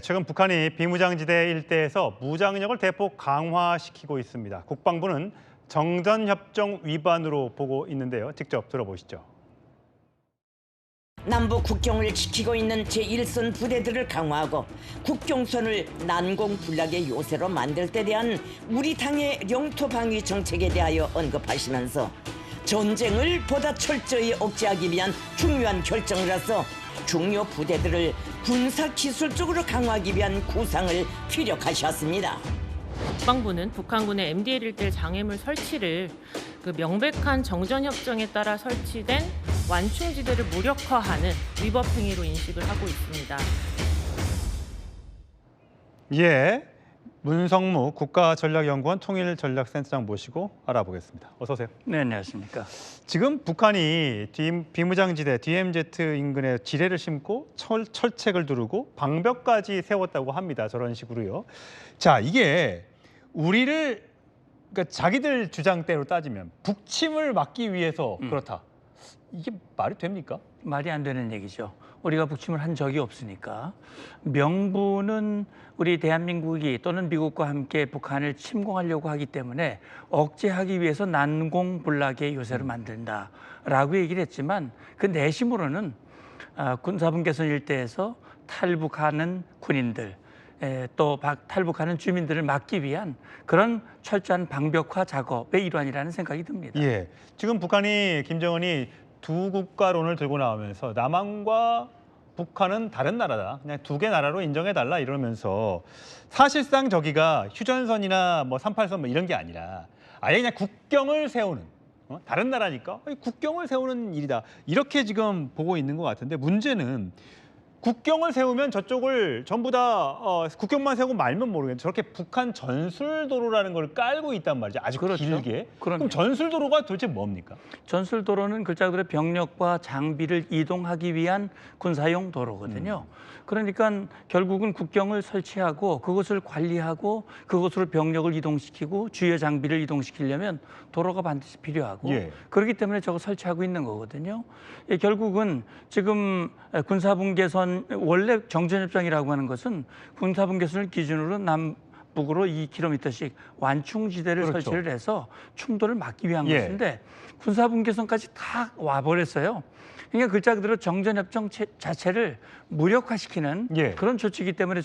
최근 북한이 비무장지대 일대에서 무장력을 대폭 강화시키고 있습니다. 국방부는 정전협정 위반으로 보고 있는데요. 직접 들어보시죠. 남북 국경을 지키고 있는 제1선 부대들을 강화하고 국경선을 난공불락의 요새로 만들 때 대한 우리 당의 영토 방위 정책에 대하여 언급하시면서 전쟁을 보다 철저히 억제하기 위한 중요한 결정이라서 중요 부대들을 군사기술적으로 강화하기 위한 구상을 피력하셨습니다. 국방부는 북한군의 MDL 일대 장애물 설치를 명백한 정전협정에 따라 설치된 완충지대를 무력화하는 위법 행위로 인식을 하고 있습니다. 문성무 국가전략연구원 통일전략센터장 모시고 알아보겠습니다. 어서 오세요. 네, 안녕하십니까. 지금 북한이 비무장지대 DMZ 인근에 지뢰를 심고 철책을 두르고 방벽까지 세웠다고 합니다. 저런 식으로요. 자, 이게 그러니까 자기들 주장대로 따지면 북침을 막기 위해서 그렇다. 이게 말이 됩니까? 말이 안 되는 얘기죠. 우리가 북침을 한 적이 없으니까. 명분은 우리 대한민국이 또는 미국과 함께 북한을 침공하려고 하기 때문에 억제하기 위해서 난공불락의 요새를 만든다라고 얘기를 했지만 그 내심으로는 군사분계선 일대에서 탈북하는 군인들 또 탈북하는 주민들을 막기 위한 그런 철저한 방벽화 작업의 일환이라는 생각이 듭니다. 지금 김정은이 두 국가론을 들고 나오면서 남한과 북한은 다른 나라다. 그냥 두 개 나라로 인정해달라 이러면서 사실상 저기가 휴전선이나 38선 이런 게 아니라 아예 그냥 국경을 세우는 다른 나라니까 국경을 세우는 일이다. 이렇게 지금 보고 있는 것 같은데 문제는 국경을 세우면 저쪽을 전부 다 국경만 세우고 말면 모르겠는데 저렇게 북한 전술도로라는 걸 깔고 있단 말이죠. 아주 길게. 그럼 전술도로가 도대체 뭡니까? 전술도로는 글자 그대로 병력과 장비를 이동하기 위한 군사용 도로거든요. 그러니까 결국은 국경을 설치하고 그것을 관리하고 그것으로 병력을 이동시키고 주요 장비를 이동시키려면 도로가 반드시 필요하고 그렇기 때문에 저거 설치하고 있는 거거든요. 결국은 지금 군사분계선 원래 정전협정이라고 하는 것은 군사분계선을 기준으로 남북으로 2km씩 완충지대를 설치를 해서 충돌을 막기 위한 것인데 군사분계선까지 다 와버렸어요. 그러니까 글자 그대로 정전협정 자체를 무력화시키는 그런 조치이기 때문에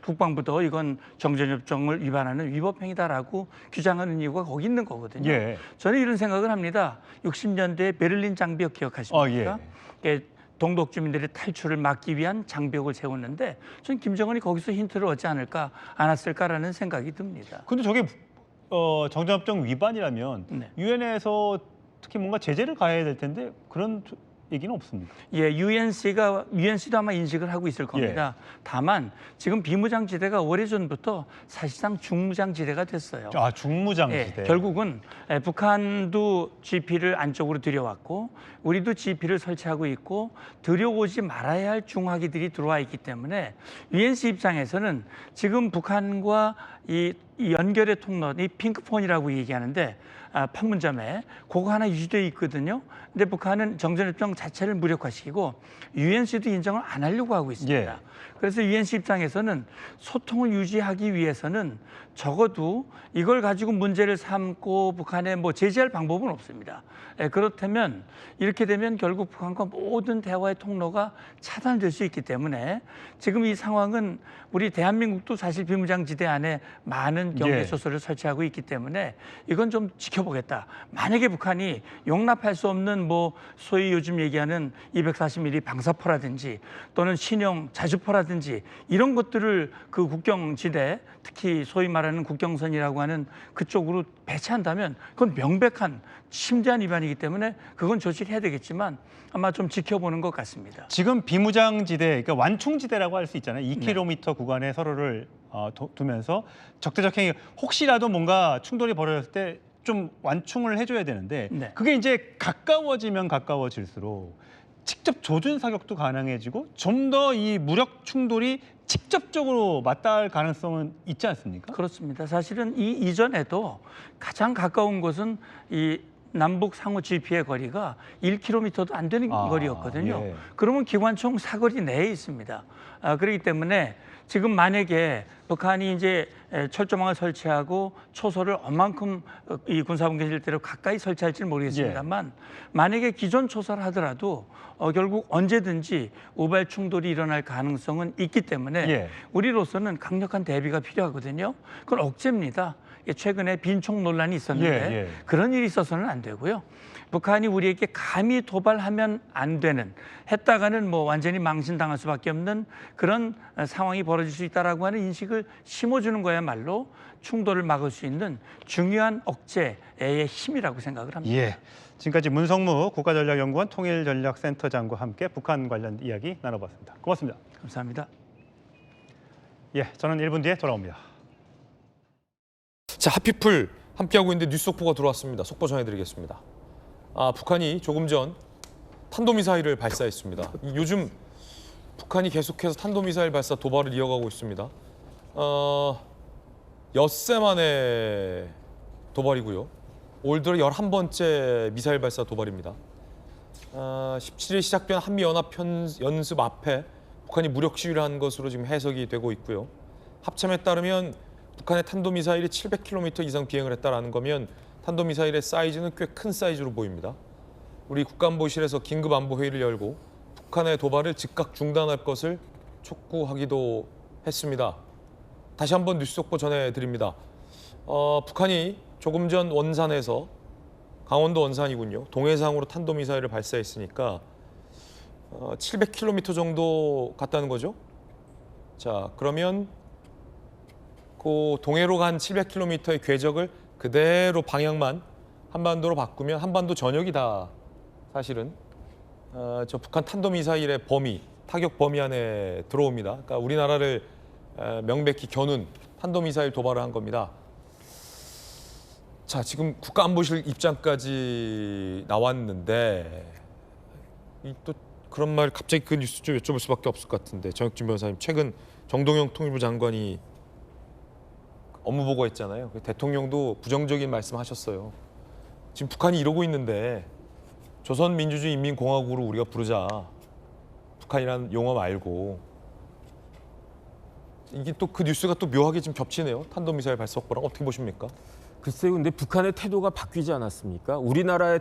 국방부도 이건 정전협정을 위반하는 위법행위다라고 규정하는 이유가 거기 있는 거거든요. 저는 이런 생각을 합니다. 60년대 베를린 장벽 기억하십니까? 동독 주민들의 탈출을 막기 위한 장벽을 세웠는데 저는 김정은이 거기서 힌트를 얻지 않았을까라는 생각이 듭니다. 근데 저게 정전협정 위반이라면 유엔에서 특히 뭔가 제재를 가해야 될 텐데 그런 얘기는 없습니다. UNC도 아마 인식을 하고 있을 겁니다. 다만 지금 비무장지대가 오래전부터 사실상 중무장지대가 됐어요. 중무장지대. 결국은 북한도 GP를 안쪽으로 들여왔고 우리도 GP를 설치하고 있고 들여오지 말아야 할 중화기들이 들어와 있기 때문에 UNC 입장에서는 지금 북한과 이 연결의 통로, 이 핑크폰이라고 얘기하는데 판문점에 그거 하나 유지되어 있거든요. 근데 북한은 정전협정 자체를 무력화시키고 UNC도 인정을 안 하려고 하고 있습니다. 그래서 UNC 입장에서는 소통을 유지하기 위해서는 적어도 이걸 가지고 문제를 삼고 북한에 제재할 방법은 없습니다. 그렇다면 이렇게 되면 결국 북한과 모든 대화의 통로가 차단될 수 있기 때문에 지금 이 상황은 우리 대한민국도 사실 비무장지대 안에 많은 경계소설을 설치하고 있기 때문에 이건 좀 지켜보겠다. 만약에 북한이 용납할 수 없는 소위 요즘 얘기하는 240mm 방사포라든지 또는 신형 자주포라든지 이런 것들을 그 국경지대 특히 소위 말하는 국경선이라고 하는 그쪽으로 배치한다면 그건 명백한 심대한 위반이기 때문에 그건 조치를 해야 되겠지만 아마 좀 지켜보는 것 같습니다. 지금 비무장지대, 그러니까 완충지대라고 할 수 있잖아요. 2km 구간에 서로를 두면서 적대적 행위, 혹시라도 뭔가 충돌이 벌어졌을 때 좀 완충을 해줘야 되는데 그게 이제 가까워지면 가까워질수록 직접 조준 사격도 가능해지고 좀 더 이 무력 충돌이 직접적으로 맞닿을 가능성은 있지 않습니까? 그렇습니다. 사실은 이 이전에도 가장 가까운 곳은 이 남북 상호 GP의 거리가 1km도 안 되는 거리였거든요. 그러면 기관총 사거리 내에 있습니다. 그렇기 때문에 지금 만약에 북한이 이제 철조망을 설치하고 초소를 얼만큼 이 군사분계실대로 가까이 설치할지는 모르겠습니다만 만약에 기존 초소를 하더라도 결국 언제든지 우발 충돌이 일어날 가능성은 있기 때문에 우리로서는 강력한 대비가 필요하거든요. 그건 억제입니다. 최근에 빈총 논란이 있었는데 그런 일이 있어서는 안 되고요. 북한이 우리에게 감히 도발하면 안 되는, 했다가는 뭐 완전히 망신당할 수밖에 없는 그런 상황이 벌어질 수 있다라고 하는 인식을 심어주는 거야말로 충돌을 막을 수 있는 중요한 억제의 힘이라고 생각을 합니다. 예. 지금까지 문성무 국가전략연구원 통일전략센터장과 함께 북한 관련 이야기 나눠봤습니다. 고맙습니다. 감사합니다. 예, 저는 1분 뒤에 돌아옵니다. 자, 하피풀 함께하고 있는데 뉴스 속보가 들어왔습니다. 속보 전해드리겠습니다. 북한이 조금 전 탄도미사일을 발사했습니다. 요즘 북한이 계속해서 탄도미사일 발사 도발을 이어가고 있습니다. 엿새 만에 도발이고요. 올 들어 11번째 미사일 발사 도발입니다. 17일 시작된 한미연합 연습 앞에 북한이 무력 시위를 한 것으로 지금 해석이 되고 있고요. 합참에 따르면 북한의 탄도미사일이 700km 이상 비행을 했다라는 거면 탄도미사일의 사이즈는 꽤 큰 사이즈로 보입니다. 우리 국가안보실에서 긴급안보회의를 열고 북한의 도발을 즉각 중단할 것을 촉구하기도 했습니다. 다시 한번 뉴스 속보 전해드립니다. 북한이 조금 전 원산에서, 강원도 원산이군요, 동해상으로 탄도미사일을 발사했으니까 700km 정도 갔다는 거죠. 자, 그러면 그 동해로 간 700km의 궤적을 그대로 방향만 한반도로 바꾸면 한반도 전역이 다 사실은 저 북한 탄도미사일의 범위, 타격 범위 안에 들어옵니다. 그러니까 우리나라를 명백히 겨눈 탄도미사일 도발을 한 겁니다. 자, 지금 국가안보실 입장까지 나왔는데 또 그런 말 갑자기 그 뉴스 좀 여쭤볼 수밖에 없을 것 같은데, 정혁진 변호사님, 최근 정동영 통일부 장관이 업무 보고했잖아요. 대통령도 부정적인 말씀하셨어요. 지금 북한이 이러고 있는데 조선민주주의인민공화국으로 우리가 부르자. 북한이라는 용어 말고. 이게 또 그 뉴스가 또 묘하게 지금 겹치네요. 탄도미사일 발사 확보랑 어떻게 보십니까? 글쎄요, 근데 북한의 태도가 바뀌지 않았습니까? 우리나라의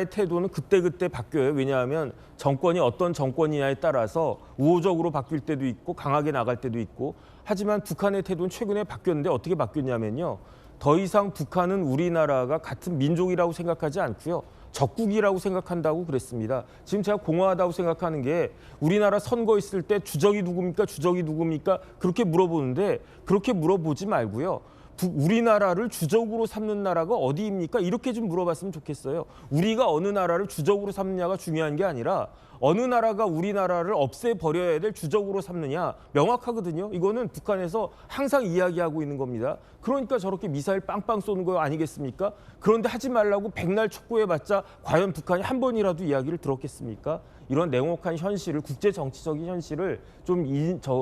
태도는 그때그때 바뀌어요. 왜냐하면 정권이 어떤 정권이냐에 따라서 우호적으로 바뀔 때도 있고 강하게 나갈 때도 있고, 하지만 북한의 태도는 최근에 바뀌었는데 어떻게 바뀌었냐면요. 더 이상 북한은 우리나라가 같은 민족이라고 생각하지 않고요. 적국이라고 생각한다고 그랬습니다. 지금 제가 공허하다고 생각하는 게, 우리나라 선거 있을 때 주적이 누굽니까? 주적이 누굽니까? 그렇게 물어보는데, 그렇게 물어보지 말고요. 우리나라를 주적으로 삼는 나라가 어디입니까? 이렇게 좀 물어봤으면 좋겠어요. 우리가 어느 나라를 주적으로 삼느냐가 중요한 게 아니라 어느 나라가 우리나라를 없애버려야 될 주적으로 삼느냐, 명확하거든요. 이거는 북한에서 항상 이야기하고 있는 겁니다. 그러니까 저렇게 미사일 빵빵 쏘는 거 아니겠습니까? 그런데 하지 말라고 백날 촉구해봤자 과연 북한이 한 번이라도 이야기를 들었겠습니까? 이런 냉혹한 현실을, 국제 정치적인 현실을 좀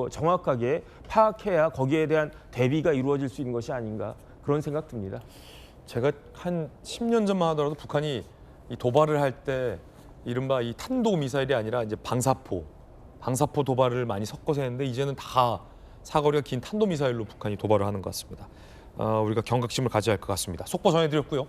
정확하게 파악해야 거기에 대한 대비가 이루어질 수 있는 것이 아닌가, 그런 생각 듭니다. 제가 한 10년 전만 하더라도 북한이 이 도발을 할 때 이른바 이 탄도 미사일이 아니라 이제 방사포 도발을 많이 섞어서 했는데, 이제는 다 사거리가 긴 탄도 미사일로 북한이 도발을 하는 것 같습니다. 우리가 경각심을 가져야 할 것 같습니다. 속보 전해드렸고요.